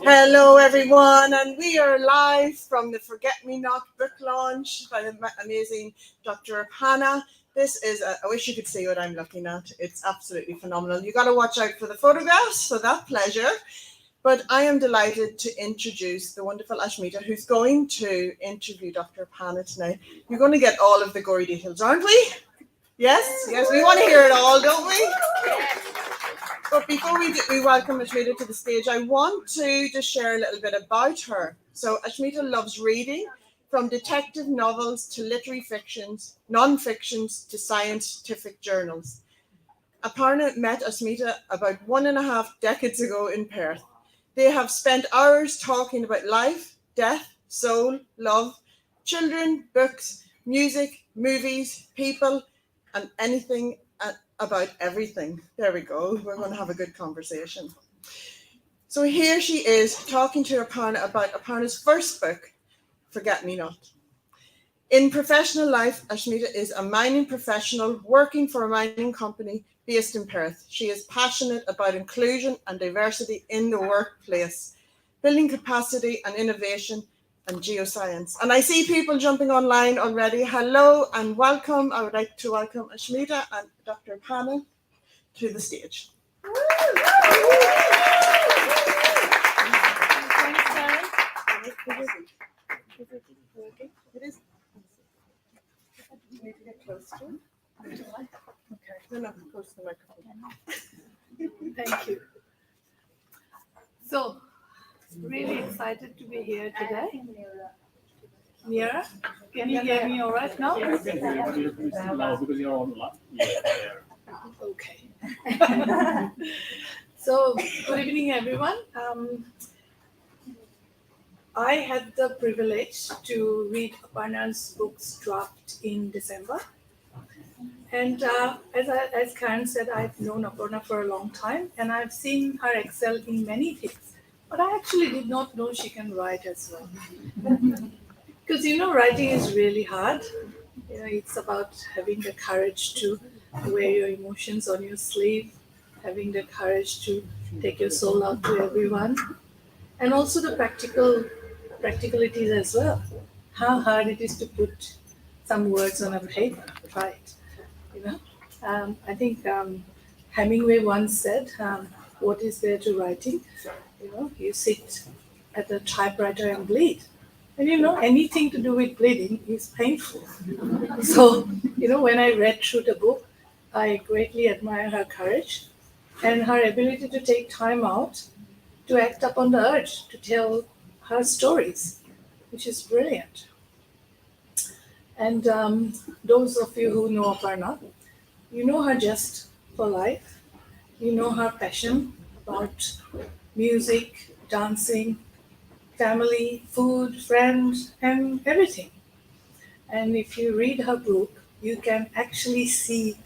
Hello, everyone, and we are live from the Forget Me Not book launch by the amazing Dr. Aparna. I wish you could see what I'm looking at. It's absolutely phenomenal. You got to watch out for the photographs for that pleasure. But I am delighted to introduce the wonderful Asmita, who's going to interview Dr. Aparna tonight. You're going to get all of the gory details, aren't we? Yes, we want to hear it all, don't we? But before we welcome Asmita to the stage, I want to just share a little bit about her. So Asmita loves reading, from detective novels to literary fictions, non-fictions to scientific journals. Aparna met Asmita about 1.5 decades ago in Perth. They have spent hours talking about life, death, soul, love, children, books, music, movies, people, and anything about everything. There we go. We're going to have a good conversation. So here she is talking to Aparna about Aparna's first book, Forget Me Not. In professional life, Asmita is a mining professional working for a mining company based in Perth. She is passionate about inclusion and diversity in the workplace, building capacity and innovation and geoscience. And I see people jumping online already. Hello and welcome. I would like to welcome Asmita and Dr. Aparna to the stage. It is. You need to get close to it. Okay, no, close to the microphone. Thank you. So, really excited to be here today. Nearer? Can you hear me all right now? Because you're on Okay. So, good evening, everyone. I had the privilege to read Aparna's book's draft in December. And as Karen said, I've known Aparna for a long time, and I've seen her excel in many things. But I actually did not know she can write as well. Because, writing is really hard. It's about having the courage to wear your emotions on your sleeve, having the courage to take your soul out to everyone, and also the practicalities as well. How hard it is to put some words on a paper, right? I think Hemingway once said, "What is there to writing? You sit at a typewriter and bleed." And anything to do with bleeding is painful. So, when I read through the book, I greatly admire her courage and her ability to take time out to act upon the urge to tell her stories, which is brilliant. And those of you who know Aparna, you know her just for life. You know her passion about music, dancing, family, food, friends, and everything. And if you read her book, you can actually see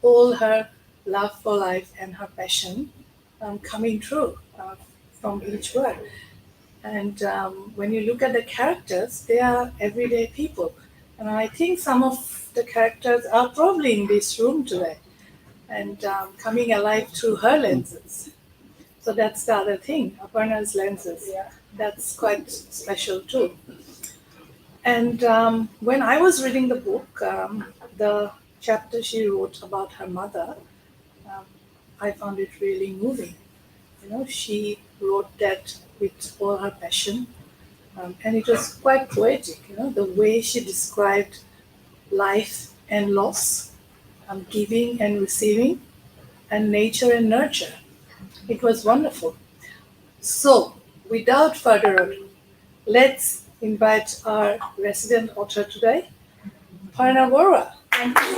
all her love for life and her passion coming through from each word. And when you look at the characters, they are everyday people. And I think some of the characters are probably in this room today and coming alive through her lenses. So that's the other thing, Aparna's lenses. Yeah. That's quite special too. And when I was reading the book, the chapter she wrote about her mother, I found it really moving. She wrote that with all her passion, and it was quite poetic. The way she described life and loss, giving and receiving, and nature and nurture. It was wonderful. So, without further ado, let's invite our resident author today, Aparna Baruah. Thank you.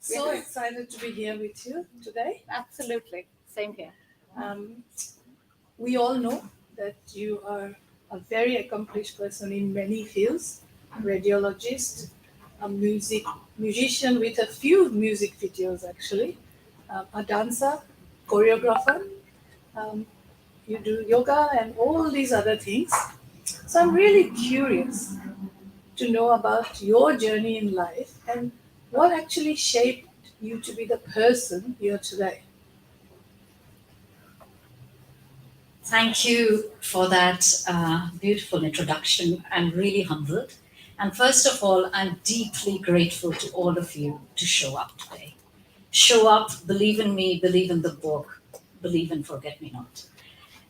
So excited to be here with you today. Absolutely. Same here. We all know that you are a very accomplished person in many fields, radiologist, a musician with a few music videos actually, a dancer, choreographer, you do yoga and all these other things. So I'm really curious to know about your journey in life and what actually shaped you to be the person here today? Thank you for that beautiful introduction. I'm really humbled. And first of all, I'm deeply grateful to all of you to show up today. Show up, believe in me, believe in the book, believe in Forget Me Not.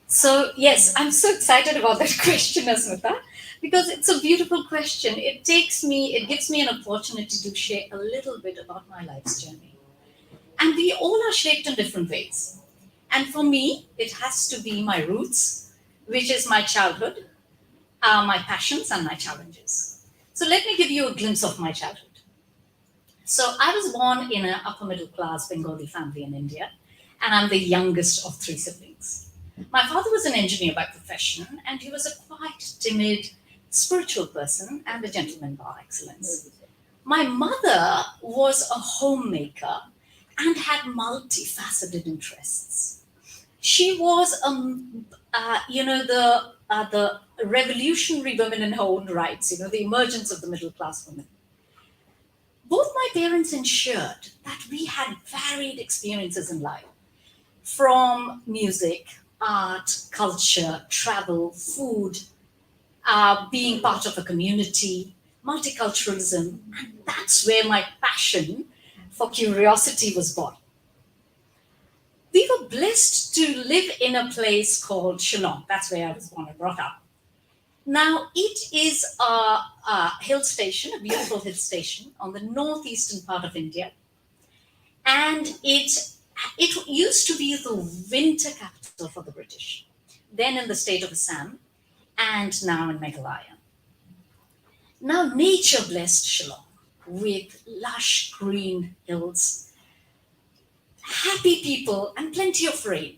So, yes, I'm so excited about that question, Asmita, because it's a beautiful question. It gives me an opportunity to share a little bit about my life's journey. And we all are shaped in different ways. And for me, it has to be my roots, which is my childhood, my passions, and my challenges. So let me give you a glimpse of my childhood. So I was born in an upper middle class Bengali family in India, and I'm the youngest of three siblings. My father was an engineer by profession, and he was a quite timid, spiritual person and a gentleman par excellence. My mother was a homemaker and had multifaceted interests. She was, the revolutionary woman in her own rights, the emergence of the middle class woman. Both my parents ensured that we had varied experiences in life, from music, art, culture, travel, food, being part of a community, multiculturalism, and that's where my passion for curiosity was born. We were blessed to live in a place called Shillong. That's where I was born and brought up. Now, it is a hill station, a beautiful hill station on the northeastern part of India. And it used to be the winter capital for the British, then in the state of Assam, and now in Meghalaya. Now, nature blessed Shillong with lush green hills, happy people, and plenty of rain.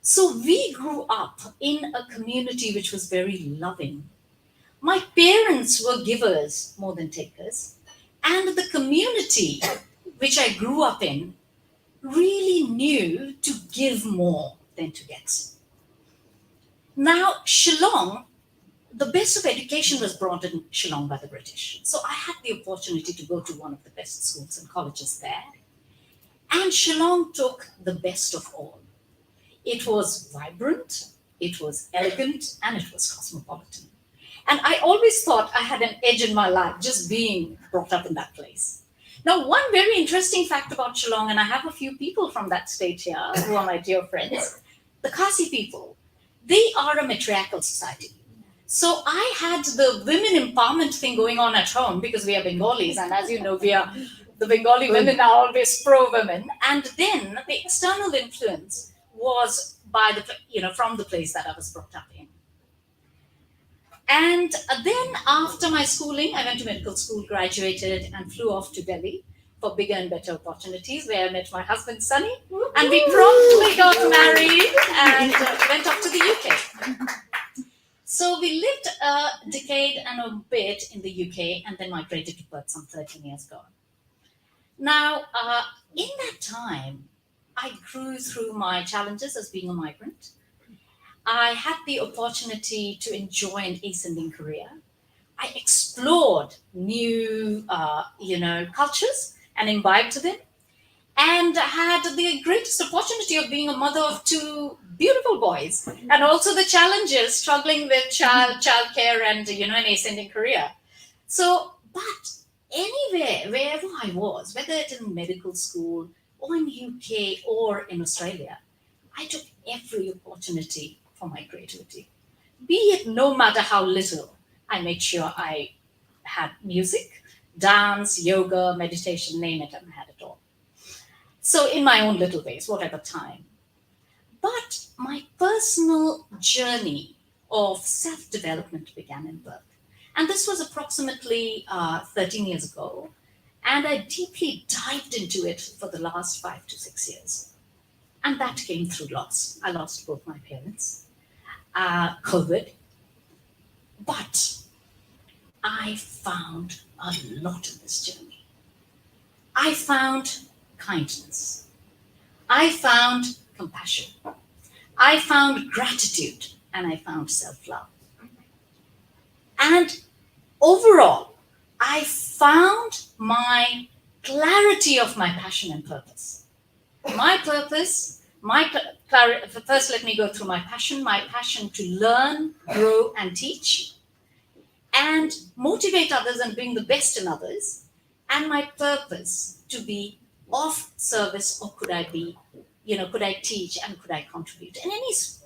So we grew up in a community which was very loving. My parents were givers more than takers, and the community which I grew up in really knew to give more than to get. Now, Shillong, the best of education was brought in Shillong by the British. So I had the opportunity to go to one of the best schools and colleges there. And Shillong took the best of all. It was vibrant, it was elegant, and it was cosmopolitan. And I always thought I had an edge in my life just being brought up in that place. Now, one very interesting fact about Shillong, and I have a few people from that state here who are my dear friends, the Khasi people, they are a matriarchal society. So I had the women empowerment thing going on at home because we are Bengalis, and as you know, the Bengali women are always pro-women. And then the external influence was from the place that I was brought up in. And then after my schooling, I went to medical school, graduated, and flew off to Delhi for bigger and better opportunities, where I met my husband, Sunny, and we promptly got married and went off to the UK. So we lived a decade and a bit in the UK and then migrated to Perth some 13 years ago. Now, in that time, I grew through my challenges as being a migrant. I had the opportunity to enjoy an ascending career. I explored new, cultures and imbibed to them, and had the greatest opportunity of being a mother of two beautiful boys, and also the challenges struggling with childcare and an ascending career. So, but anywhere, wherever I was, whether it's in medical school or in UK or in Australia, I took every opportunity for my creativity. Be it no matter how little, I made sure I had music, dance, yoga, meditation, name it, and I had it all. So in my own little ways, whatever time. But my personal journey of self-development began in birth. And this was approximately 13 years ago. And I deeply dived into it for the last 5 to 6 years. And that came through loss. I lost both my parents, COVID. But I found a lot in this journey. I found kindness. I found compassion. I found gratitude, and I found self-love. And overall, I found my clarity of my passion and purpose. My purpose, first let me go through my passion to learn, grow, and teach, and motivate others and bring the best in others, and my purpose to be of service, or could I teach and could I contribute in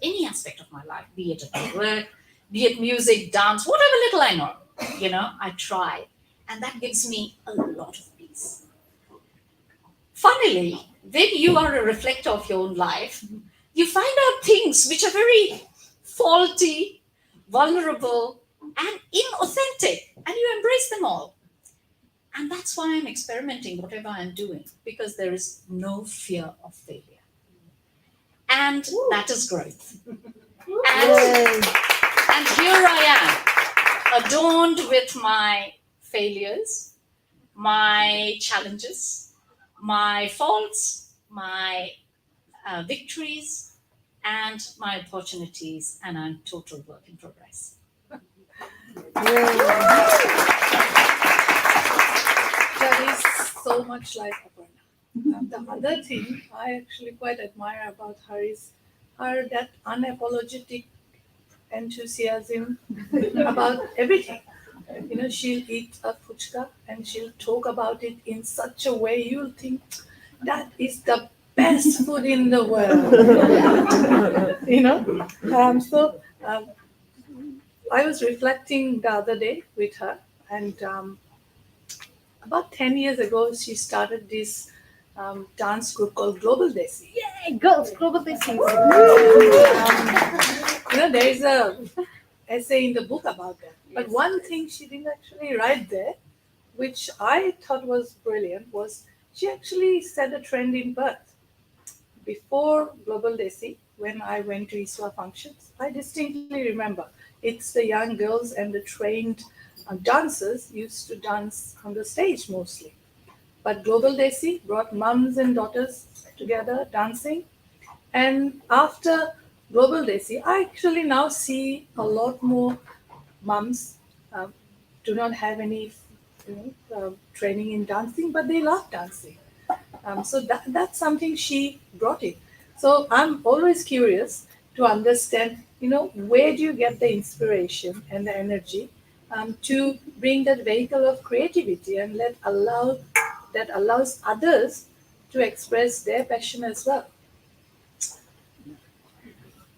any aspect of my life, be it at work, be it music, dance, whatever little I know, I try, and that gives me a lot of peace. Funnily, when you are a reflector of your own life, you find out things which are very faulty, vulnerable, and inauthentic, and you embrace them all. And that's why I'm experimenting whatever I'm doing, because there is no fear of failure. And that is growth. And here I am, adorned with my failures, my challenges, my faults, my victories, and my opportunities, and I'm total work in progress. That is so much like Aparna. The other thing I actually quite admire about her is that unapologetic enthusiasm about everything. She'll eat a puchka and she'll talk about it in such a way you'll think that is the best food in the world. So I was reflecting the other day with her, and about 10 years ago, she started this dance group called Global Desi. Yay, girls, global business. There is a essay in the book about that. But one thing she didn't actually write there, which I thought was brilliant, was she actually set a trend in Perth. Before Global Desi, when I went to ISWA functions, I distinctly remember it's the young girls and the trained dancers used to dance on the stage mostly. But Global Desi brought mums and daughters together dancing. And after Global Desi, I actually now see a lot more mums do not have any training in dancing, but they love dancing. So that's something she brought in. So I'm always curious to understand, where do you get the inspiration and the energy to bring that vehicle of creativity and that allows others to express their passion as well.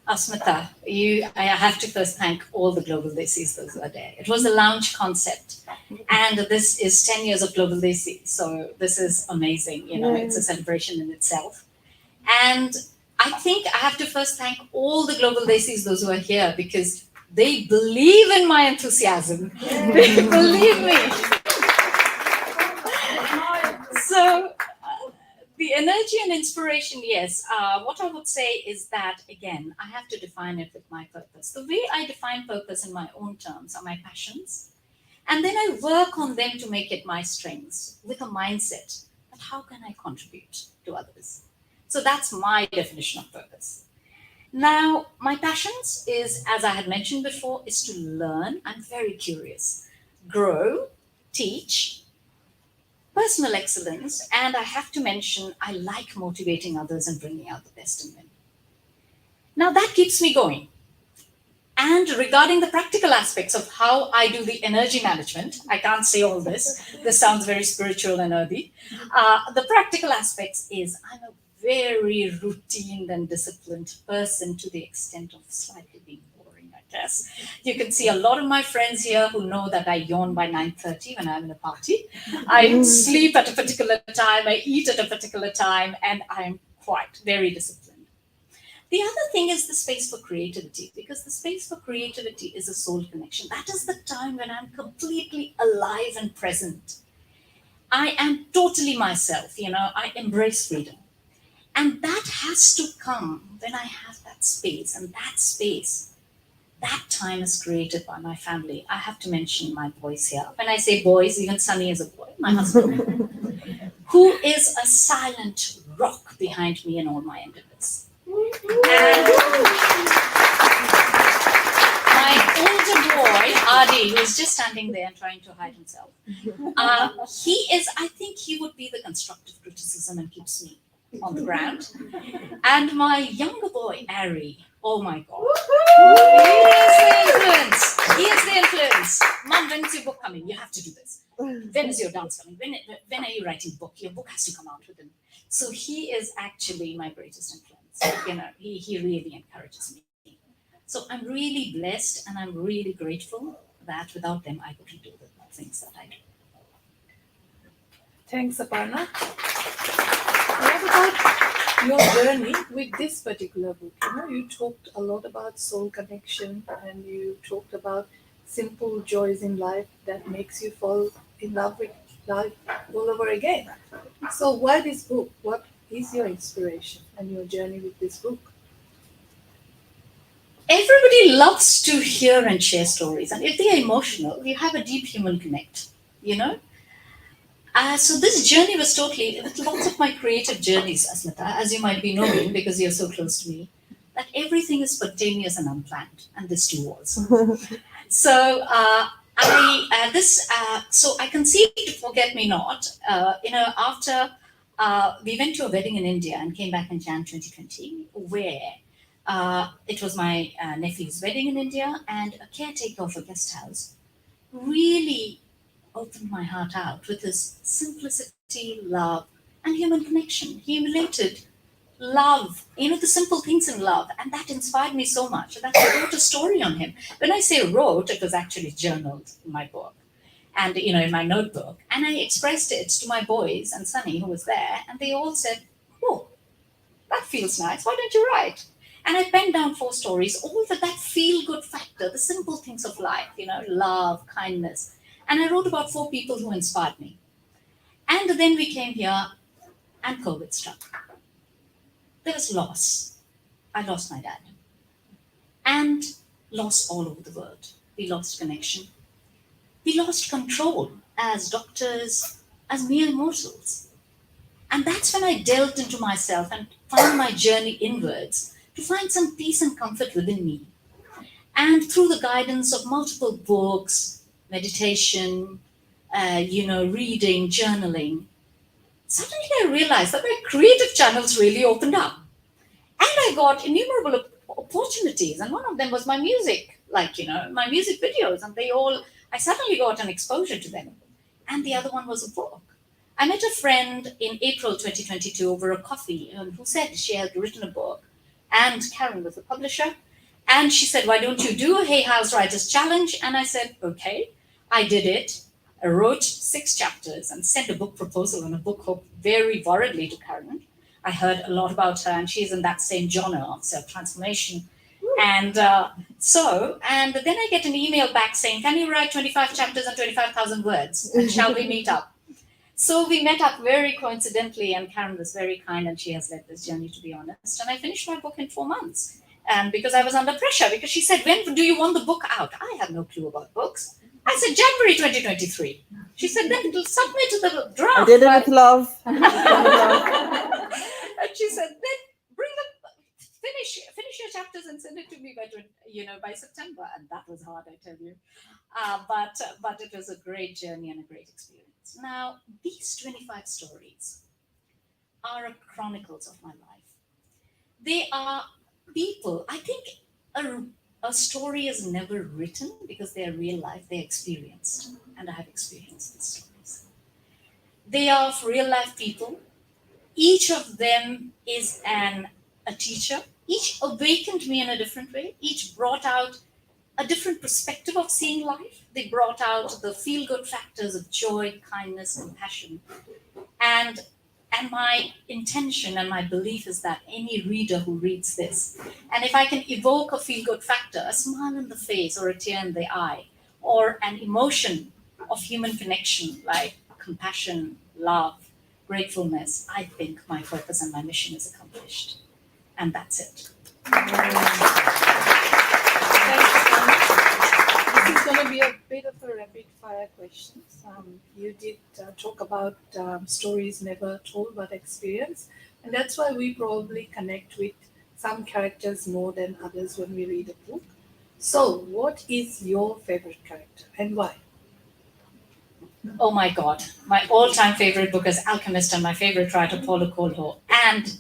Asmita, I have to first thank all the Global Desis those were there. It was a lounge concept, and this is 10 years of Global Desi, so this is amazing. It's a celebration in itself. And I think I have to first thank all the Global Desis, those who are here, because they believe in my enthusiasm. They believe me. So the energy and inspiration, yes. What I would say is that, again, I have to define it with my purpose. The way I define purpose in my own terms are my passions. And then I work on them to make it my strengths with a mindset that how can I contribute to others? So that's my definition of purpose. Now, my passions is, as I had mentioned before, is to learn. I'm very curious. Grow, teach, personal excellence, and I have to mention, I like motivating others and bringing out the best in them. Now, that keeps me going. And regarding the practical aspects of how I do the energy management, I can't say all this. This sounds very spiritual and earthy. The practical aspects is I'm a very routine and disciplined person to the extent of slightly being boring, I guess. You can see a lot of my friends here who know that I yawn by 9:30 when I'm in a party. I sleep at a particular time, I eat at a particular time, and I'm quite very disciplined. The other thing is the space for creativity, because the space for creativity is a soul connection. That is the time when I'm completely alive and present. I am totally myself, I embrace freedom. And that has to come when I have that space. And that time is created by my family. I have to mention my boys here. When I say boys, even Sunny is a boy, my husband, who is a silent rock behind me in all my endeavors. And my older boy, Adi, who is just standing there and trying to hide himself, I think he would be the constructive criticism and keeps me on the ground. And my younger boy, Ari, oh my God. He is the influence. Mom, when is your book coming? You have to do this. When is your dance coming? When are you writing book? Your book has to come out with him. So he is actually my greatest influence. He really encourages me. So I'm really blessed and I'm really grateful that without them I couldn't do the things that I do. Thanks, Aparna. What about your journey with this particular book? You talked a lot about soul connection and you talked about simple joys in life that makes you fall in love with life all over again. So why this book? What is your inspiration and your journey with this book? Everybody loves to hear and share stories, and if they are emotional, you have a deep human connect, you know. So this journey was totally, with lots of my creative journeys, Asmita, as you might be knowing because you're so close to me, that everything is spontaneous and unplanned, and this too was. So so I conceived Forget Me Not. After we went to a wedding in India and came back in Jan 2020, where it was my nephew's wedding in India, and a caretaker of a guest house really opened my heart out with his simplicity, love, and human connection. He related love, the simple things in love, and that inspired me so much that I wrote a story on him. When I say wrote, it was actually journaled in my book and in my notebook, and I expressed it to my boys and Sunny, who was there, and they all said, "Oh, that feels nice. Why don't you write?" And I penned down 4 stories, all with that feel-good factor, the simple things of life, love, kindness. And I wrote about 4 people who inspired me. And then we came here and COVID struck. There was loss. I lost my dad. And loss all over the world. We lost connection. We lost control as doctors, as mere mortals. And that's when I delved into myself and found my journey inwards to find some peace and comfort within me. And through the guidance of multiple books, meditation, reading, journaling, suddenly I realized that my creative channels really opened up. And I got innumerable opportunities. And one of them was my music, my music videos. And I suddenly got an exposure to them. And the other one was a book. I met a friend in April 2022 over a coffee who said she had written a book. And Karen was the publisher. And she said, "Why don't you do a Hay House Writers Challenge?" And I said, "Okay." I did it. I wrote 6 chapters and sent a book proposal and a book hook very worriedly to Karen. I heard a lot about her, and she's in that same genre of self-transformation. And and then I get an email back saying, "Can you write 25 chapters and 25,000 words? And shall we meet up?" So we met up very coincidentally, and Karen was very kind, and she has led this journey, to be honest. And I finished my book in 4 months. And because I was under pressure, because she said, "When do you want the book out?" I had no clue about books. I said, "January 2023. She said, "Then submit the draft." I did it with love. And she said, "Then finish your chapters and send it to me by September." And that was hard, I tell you. But it was a great journey and a great experience. Now, these 25 stories are chronicles of my life. They are people. I think a story is never written because they are real life, they're experienced. And I have experienced these stories. They are of real life people. Each of them is a teacher. Each awakened me in a different way. Each brought out a different perspective of seeing life. They brought out the feel-good factors of joy, kindness, compassion. And my intention and my belief is that any reader who reads this, and if I can evoke a feel-good factor, a smile in the face or a tear in the eye, or an emotion of human connection like compassion, love, gratefulness, I think my purpose and my mission is accomplished. And that's it. This is going to be a bit of a rapid fire questions. You did talk about stories never told but experienced, and that's why we probably connect with some characters more than others when we read a book. So, what is your favorite character and why? Oh my God. My all-time favorite book is Alchemist and my favorite writer, Paulo Coelho. And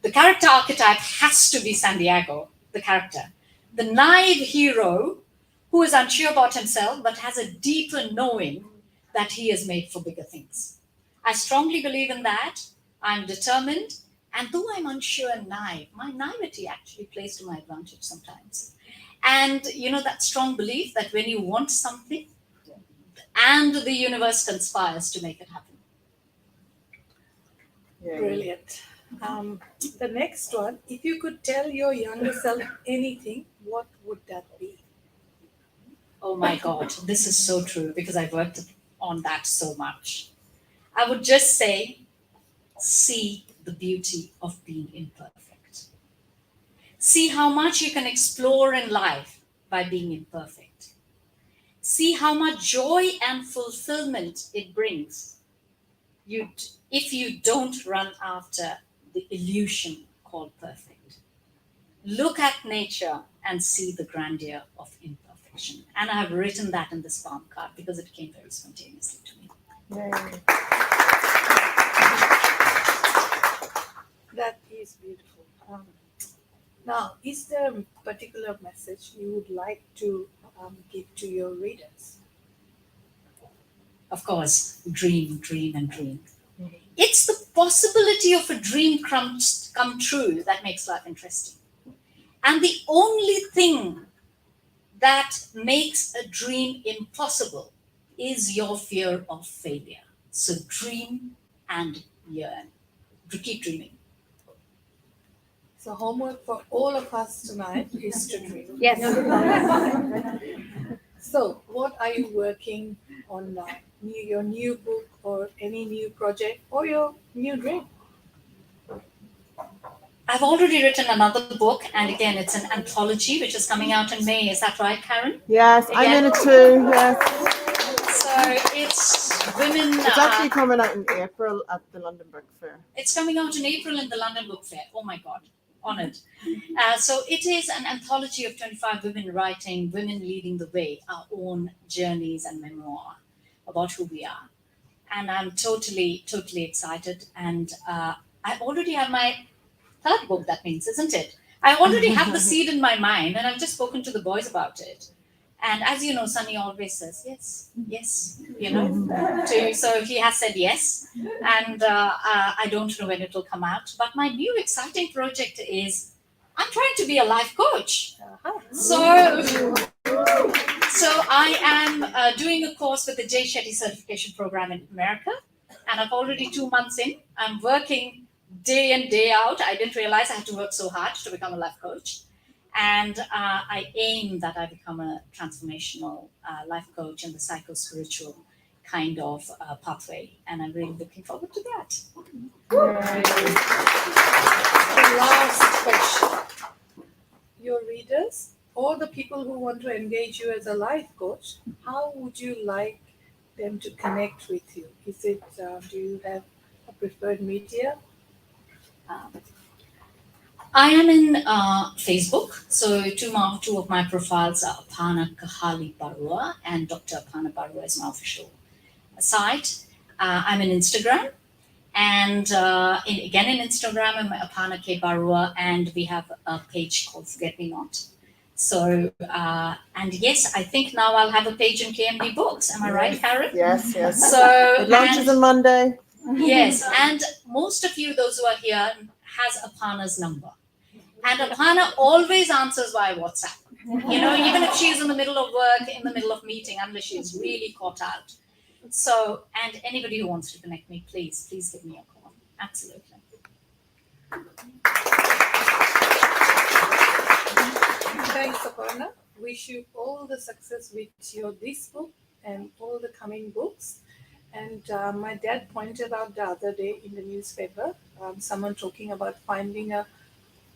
the character archetype has to be Santiago, the character. The naive hero who is unsure about himself but has a deeper knowing that he is made for bigger things. I strongly believe in that. I'm determined. And though I'm unsure and naive, my naivety actually plays to my advantage sometimes. And that strong belief that when you want something, and the universe conspires to make it happen. Yeah. Brilliant. The next one, if you could tell your younger self anything, what would that be? Oh my God, this is so true because I've worked on that so much. I would just say, see the beauty of being imperfect. See how much you can explore in life by being imperfect. See how much joy and fulfillment it brings if you don't run after the illusion called perfect. Look at nature and see the grandeur of imperfection. And I have written that in this palm card because it came very spontaneously to me. Yay. That is beautiful. Now, is there a particular message you would like to give to your readers? Of course, dream, dream, and dream. It's the possibility of a dream come true that makes life interesting. And the only thing that makes a dream impossible is your fear of failure. So dream and yearn. Keep dreaming. So, homework for all of us tonight is to dream. Yes. So, what are you working on now? Your new book or any new project or your new dream? I've already written another book, and again, it's an anthology which is coming out in May. Is that right, Karen? Yes, I'm in it too. Yes, So it's women. it's actually coming out in April at the London Book Fair. It's coming out in April in the London Book Fair. Oh my God, honored. So it is an anthology of 25 women writing, women leading the way, our own journeys and memoir about who we are. And I'm totally, totally excited. And I already have my third book, that means, isn't it? I already have the seed in my mind, and I've just spoken to the boys about it. And as you know, Sunny always says, yes, yes, so he has said yes. And I don't know when it will come out. But my new exciting project is I'm trying to be a life coach. So I am doing a course with the Jay Shetty certification program in America. And I'm already 2 months in. I'm working day in, day out. I didn't realize I had to work so hard to become a life coach. And I aim that I become a transformational life coach in the psycho-spiritual kind of pathway. And I'm really looking forward to that. The last question. Your readers or the people who want to engage you as a life coach, how would you like them to connect with you? Is it, do you have a preferred media? I am in Facebook. So two of my profiles are Aparna Baruah and Dr. Aparna Baruah is my official site. I'm in Instagram. And again in Instagram, I'm Aparna K. Baruah, and we have a page called Forget Me Not. So, and yes, I think now I'll have a page in KMD Books. Am I right, Karen? Yes, yes. So It launches on Monday. yes, and most of you, those who are here, has Aparna's number. And Aparna always answers via WhatsApp. Even if she's in the middle of work, in the middle of meeting, unless she's really caught out. So, and anybody who wants to connect me, please give me a call. Absolutely. Thanks, Aparna. Wish you all the success with this book and all the coming books. And my dad pointed out the other day in the newspaper, someone talking about finding a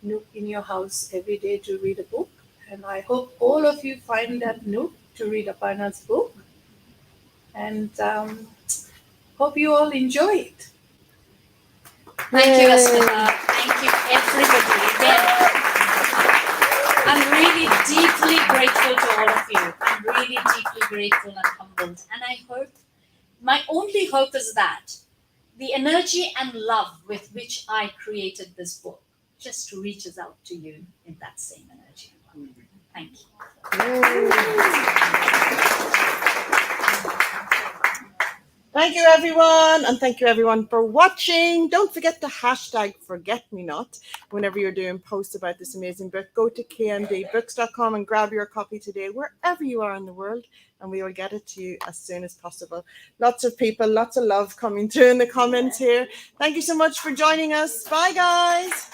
nook in your house every day to read a book. And I hope all of you find that nook to read Aparna's book. And hope you all enjoy it. Thank you, Asmita. Thank you, everybody. Again, I'm really deeply grateful to all of you. I'm really deeply grateful and humbled. And I hope, my only hope is that the energy and love with which I created this book just reaches out to you in that same energy. Thank you. Thank you, everyone, and thank you, everyone, for watching. Don't forget to hashtag #ForgetMeNot whenever you're doing posts about this amazing book. Go to kndbooks.com and grab your copy today, wherever you are in the world, and we will get it to you as soon as possible. Lots of people, lots of love coming through in the comments here. Thank you so much for joining us. Bye, guys.